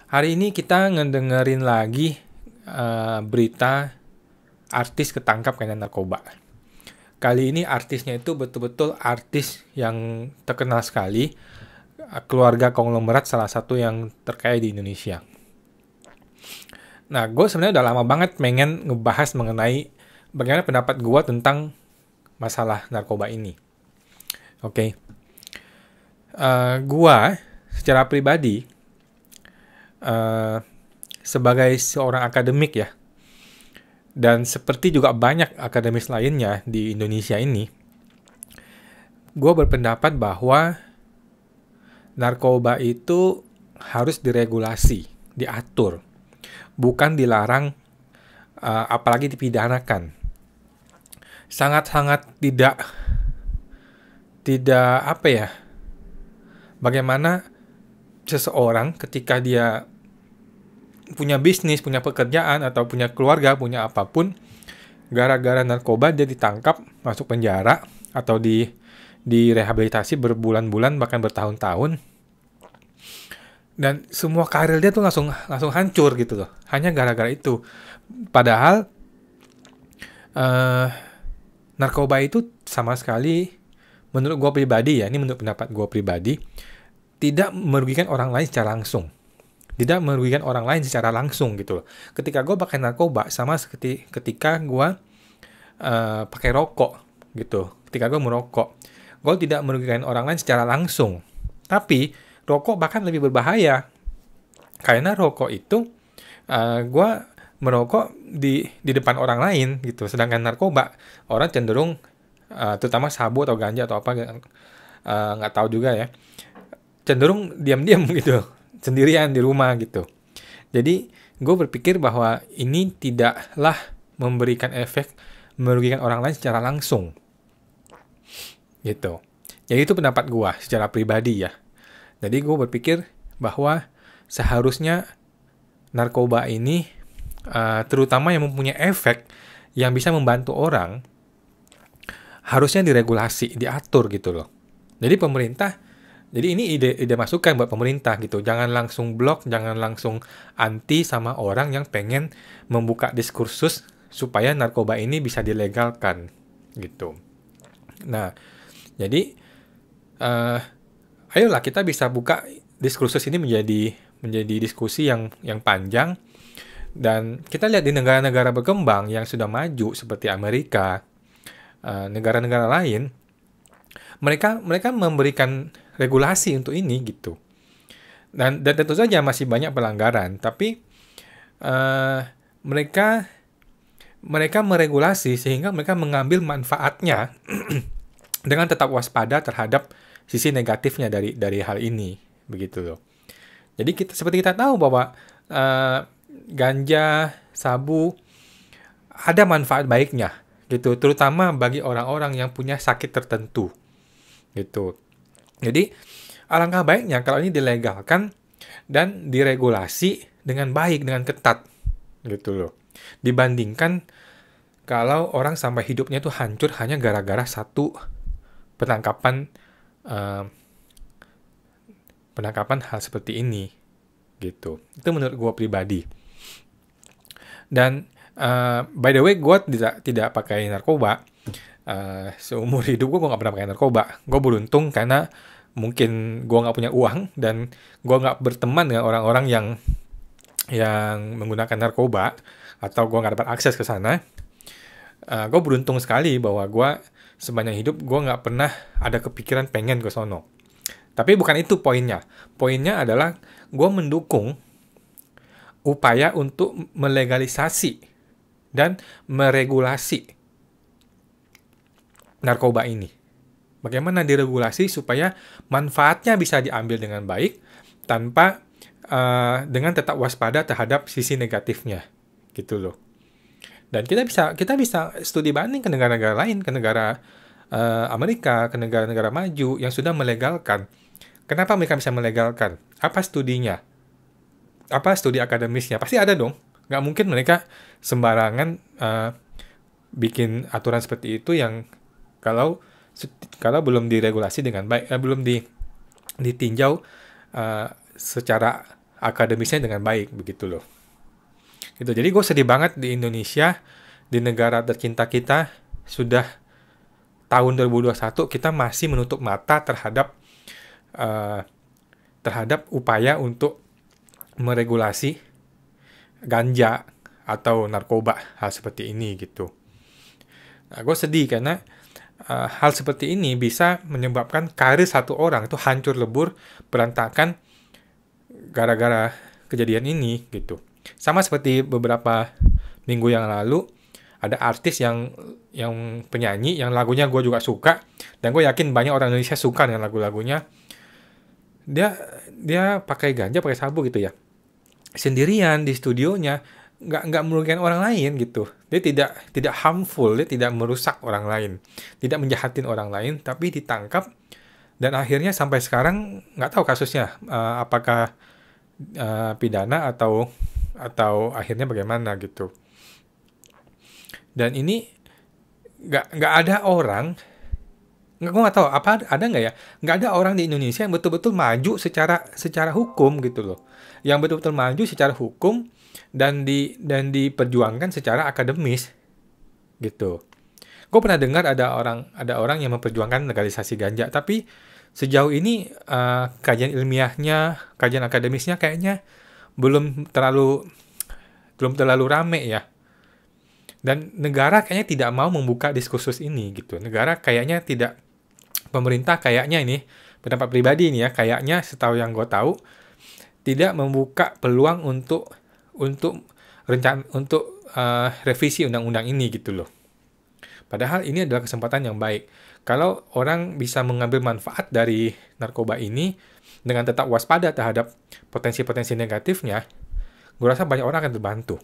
Hari ini kita ngedengerin lagi berita artis ketangkap karena narkoba. Kali ini artisnya itu betul-betul artis yang terkenal sekali, keluarga konglomerat salah satu yang terkaya di Indonesia. Nah, gue sebenarnya udah lama banget pengen ngebahas mengenai bagaimana pendapat gue tentang masalah narkoba ini. Oke, gue secara pribadi eh, sebagai seorang akademik ya, dan seperti juga banyak akademis lainnya di Indonesia ini, gue berpendapat bahwa narkoba itu harus diregulasi, diatur, bukan dilarang, apalagi dipidanakan. Sangat-sangat tidak apa ya? Bagaimana seseorang ketika dia punya bisnis, punya pekerjaan atau punya keluarga, punya apapun, gara-gara narkoba dia ditangkap, masuk penjara atau direhabilitasi berbulan-bulan bahkan bertahun-tahun, dan semua karir dia tuh langsung hancur gitu loh, hanya gara-gara itu. Padahal eh, narkoba itu sama sekali, menurut gue pribadi ya, ini menurut pendapat gue pribadi, tidak merugikan orang lain secara langsung. Tidak merugikan orang lain secara langsung gitu loh. Ketika gue pakai narkoba sama seperti ketika gue pakai rokok gitu. Ketika gue merokok, gue tidak merugikan orang lain secara langsung. Tapi rokok bahkan lebih berbahaya karena rokok itu gue merokok di depan orang lain gitu. Sedangkan narkoba orang cenderung terutama sabu atau ganja atau apa nggak tahu juga ya, cenderung diam-diam gitu, sendirian di rumah gitu. Jadi gue berpikir bahwa ini tidaklah memberikan efek merugikan orang lain secara langsung gitu. Jadi itu pendapat gue secara pribadi ya. Jadi gue berpikir bahwa seharusnya narkoba ini terutama yang mempunyai efek yang bisa membantu orang harusnya diregulasi, diatur gitu loh. Jadi pemerintah, jadi ini ide masukan buat pemerintah gitu. Jangan langsung blok, jangan langsung anti sama orang yang pengen membuka diskursus supaya narkoba ini bisa dilegalkan gitu. Nah, jadi ayolah kita bisa buka diskursus ini menjadi diskusi yang panjang, dan kita lihat di negara-negara berkembang yang sudah maju seperti Amerika, negara-negara lain, mereka memberikan regulasi untuk ini gitu. Dan tentu saja masih banyak pelanggaran, tapi uh, mereka mereka meregulasi sehingga mereka mengambil manfaatnya dengan tetap waspada terhadap sisi negatifnya dari hal ini, begitu loh. Jadi seperti kita tahu bahwa ganja, sabu ada manfaat baiknya gitu, terutama bagi orang-orang yang punya sakit tertentu gitu. Jadi alangkah baiknya kalau ini dilegalkan dan diregulasi dengan baik, dengan ketat gitu loh. Dibandingkan kalau orang sampai hidupnya tuh hancur hanya gara-gara satu penangkapan uh, penangkapan hal seperti ini gitu. Itu menurut gue pribadi. Dan by the way, gue tidak pakai narkoba. Seumur hidup gue nggak pernah pakai narkoba. Gue beruntung karena mungkin gue nggak punya uang dan gue nggak berteman dengan orang-orang yang menggunakan narkoba, atau gue nggak dapat akses ke sana. Gue beruntung sekali bahwa gue sepanjang hidup gue nggak pernah ada kepikiran pengen ke sono. Tapi bukan itu poinnya. Poinnya adalah gue mendukung upaya untuk melegalisasi dan meregulasi narkoba ini. Bagaimana diregulasi supaya manfaatnya bisa diambil dengan baik tanpa dengan tetap waspada terhadap sisi negatifnya, gitu loh. Dan kita bisa studi banding ke negara-negara lain, ke negara Amerika, ke negara-negara maju yang sudah melegalkan. Kenapa mereka bisa melegalkan? Apa studinya? Apa studi akademisnya? Pasti ada dong. Nggak mungkin mereka sembarangan bikin aturan seperti itu yang kalau belum diregulasi dengan baik, belum ditinjau secara akademisnya dengan baik begitu loh. Gitu. Jadi gue sedih banget di Indonesia, di negara tercinta kita, sudah tahun 2021 kita masih menutup mata terhadap uh, upaya untuk meregulasi ganja atau narkoba, hal seperti ini gitu. Nah, gue sedih karena hal seperti ini bisa menyebabkan karir satu orang itu hancur lebur, berantakan gara-gara kejadian ini gitu. Sama seperti beberapa minggu yang lalu, ada artis yang penyanyi yang lagunya gue juga suka, dan gue yakin banyak orang Indonesia suka dengan lagu-lagunya. Dia pakai ganja, pakai sabu gitu ya, sendirian di studionya, nggak merugikan orang lain gitu. Dia tidak harmful, dia tidak merusak orang lain, tidak menjahatin orang lain, tapi ditangkap dan akhirnya sampai sekarang nggak tahu kasusnya apakah pidana atau akhirnya bagaimana gitu. Dan ini nggak ada orang, gue nggak tahu apa ada nggak ya, nggak ada orang di Indonesia yang betul-betul maju secara hukum gitu loh, yang betul-betul maju secara hukum dan diperjuangkan secara akademis gitu. Gue pernah dengar ada orang yang memperjuangkan legalisasi ganja, tapi sejauh ini kajian ilmiahnya, kajian akademisnya kayaknya belum terlalu rame ya. Dan negara kayaknya tidak mau membuka diskursus ini gitu. Negara kayaknya tidak, pemerintah kayaknya ini, pendapat pribadi ini ya, kayaknya setahu yang gue tahu, tidak membuka peluang untuk revisi undang-undang ini gitu loh. Padahal ini adalah kesempatan yang baik. Kalau orang bisa mengambil manfaat dari narkoba ini dengan tetap waspada terhadap potensi-potensi negatifnya, gue rasa banyak orang akan terbantu.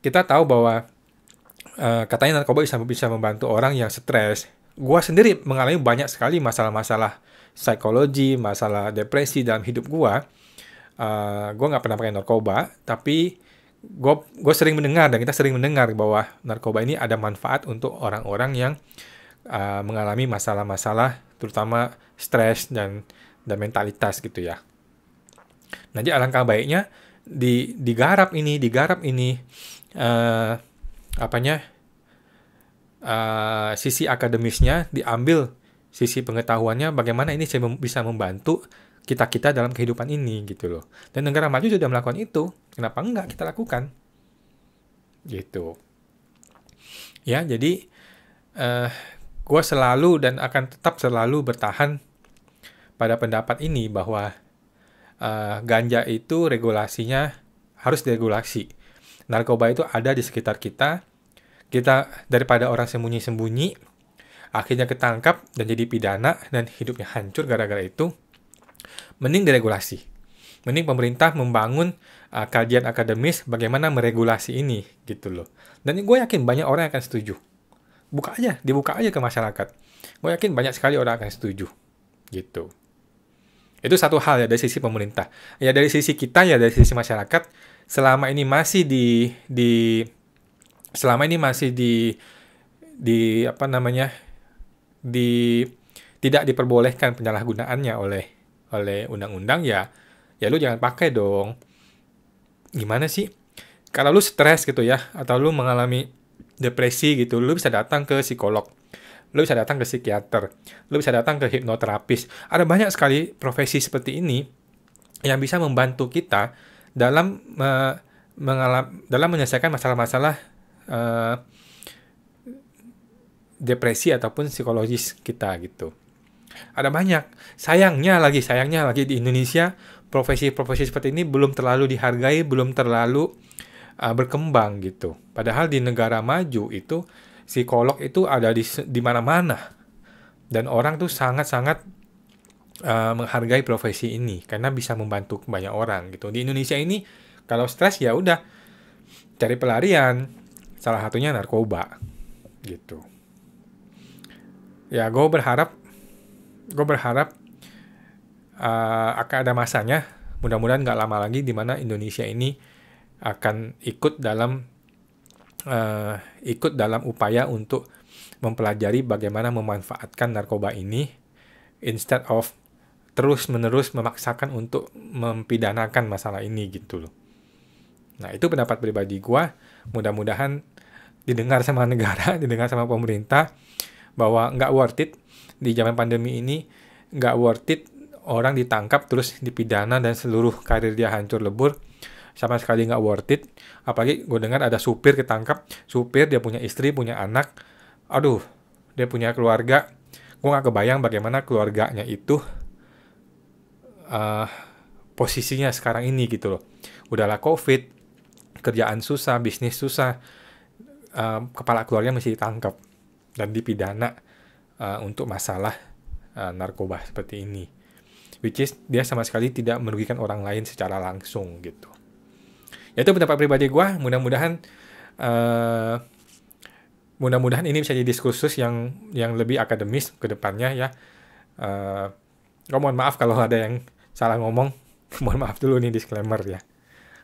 Kita tahu bahwa katanya narkoba bisa membantu orang yang stres. Gue sendiri mengalami banyak sekali masalah-masalah psikologi, masalah depresi dalam hidup gue. Gue nggak pernah pakai narkoba, tapi gue sering mendengar, dan kita sering mendengar bahwa narkoba ini ada manfaat untuk orang-orang yang mengalami masalah-masalah, terutama stres dan mentalitas gitu ya. Nah, jadi alangkah baiknya digarap ini sisi akademisnya, diambil sisi pengetahuannya, bagaimana ini bisa membantu kita dalam kehidupan ini gitu loh. Dan negara maju sudah melakukan itu, kenapa enggak kita lakukan gitu ya. Jadi gue selalu dan akan tetap selalu bertahan pada pendapat ini bahwa ganja itu regulasinya harus diregulasi. Narkoba itu ada di sekitar kita daripada orang sembunyi-sembunyi akhirnya ketangkap dan jadi pidana dan hidupnya hancur gara-gara itu, mending diregulasi. Mending pemerintah membangun kajian akademis bagaimana meregulasi ini gitu loh. Dan gue yakin banyak orang yang akan setuju. Dibuka aja ke masyarakat. Gue yakin banyak sekali orang akan setuju gitu. Itu satu hal ya dari sisi pemerintah. Ya dari sisi kita ya, dari sisi masyarakat, selama ini masih tidak diperbolehkan penyalahgunaannya oleh undang-undang, ya lu jangan pakai dong. Gimana sih? Kalau lu stres gitu ya, atau lu mengalami depresi gitu, lu bisa datang ke psikolog, lu bisa datang ke psikiater, lu bisa datang ke hipnoterapis. Ada banyak sekali profesi seperti ini yang bisa membantu kita dalam menyelesaikan masalah-masalah depresi ataupun psikologis kita gitu. Ada banyak. Sayangnya lagi di Indonesia profesi-profesi seperti ini belum terlalu dihargai, belum terlalu berkembang gitu. Padahal di negara maju itu psikolog itu ada di mana-mana. Dan orang tuh sangat-sangat menghargai profesi ini karena bisa membantu banyak orang gitu. Di Indonesia ini kalau stres ya udah cari pelarian. Salah satunya narkoba gitu. Ya gue berharap akan ada masanya, mudah-mudahan nggak lama lagi, di mana Indonesia ini akan ikut dalam upaya untuk mempelajari bagaimana memanfaatkan narkoba ini instead of terus-menerus memaksakan untuk mempidanakan masalah ini gitu loh. Nah, itu pendapat pribadi gua. Mudah-mudahan didengar sama negara, didengar sama pemerintah, bahwa nggak worth it di zaman pandemi ini, nggak worth it orang ditangkap terus dipidana dan seluruh karir dia hancur lebur. Sama sekali nggak worth it. Apalagi gue dengar ada supir ketangkap, supir dia punya istri, punya anak, aduh, dia punya keluarga. Gue nggak kebayang bagaimana keluarganya itu posisinya sekarang ini gitu loh. Udahlah COVID, kerjaan susah, bisnis susah, kepala keluarga mesti ditangkap dan dipidana untuk masalah narkoba seperti ini. Which is dia sama sekali tidak merugikan orang lain secara langsung gitu. Ya itu pendapat pribadi gue. Mudah-mudahan ini bisa jadi diskursus yang lebih akademis ke depannya ya. Mohon maaf kalau ada yang salah ngomong. Mohon maaf dulu nih disclaimer ya.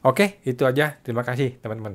Oke, itu aja. Terima kasih teman-teman.